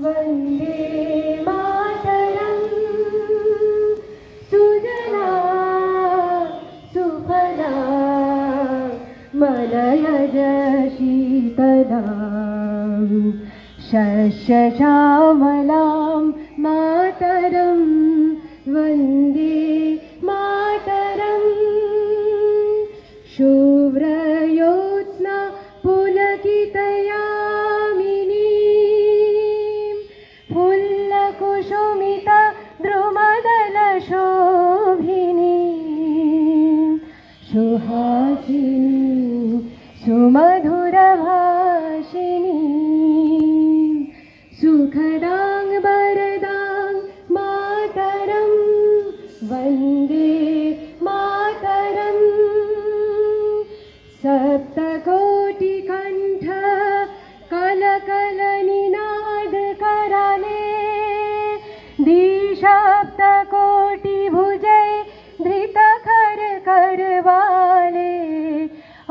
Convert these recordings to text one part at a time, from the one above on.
वन्दे मातरं सुजला सुफला मलयज शीतलां शस्यश्यामलां मातरं वन्दे मातरं शुभ्रज्योत्स्ना पुलकितयामिनीं फुल्लकुसुमिता द्रुमदलशोभिनीं सुहासिनीं सुमधुरभाषिणीं सुखदां वरदां मातरं वन्दे मातरं सप्तकोटिकण्ठ कलकलनिनादकराले द्विसप्तकोटिभुजै धृतखर करवाले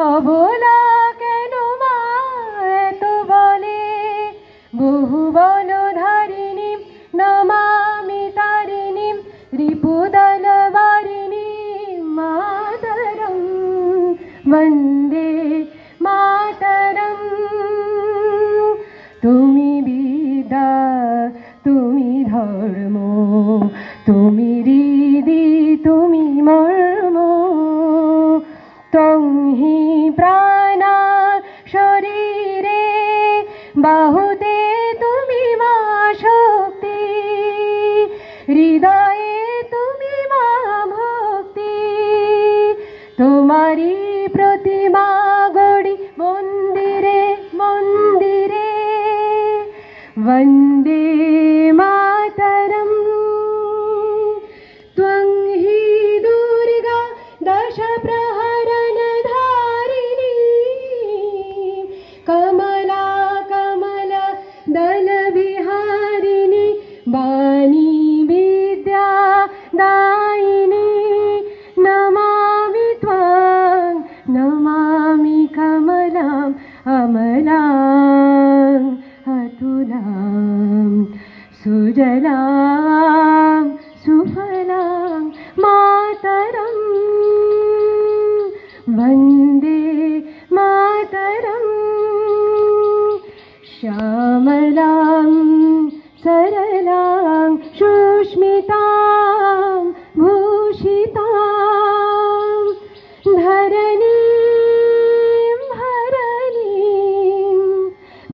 अबोला केन मा एत बले बहुबलधारिणीं नमामि तारिणीं रिपुदलवारिणीं मातरं वन्दे मातरं तुमि विद्या तुमि धर्म तुमि हृदि तुमि मर्म त्वं हि प्राणा शरीरे बाहुते तुमि मा शक्ति हृदये तुमि मा भक्ति तुम्हारी प्रतिमा गढ़ी मंदिरे मंदिरे वन्दे मातरं त्वं हि दुर्गा दश प्रहरणधारिणी कमला कमला दलविहारिणी वाणी विद्या दायिनी नमामि त्वां नमामि कमलाम् अमलाम् अतुलां सुजलां सुफलां मातरं वन्दे मातरं श्यामला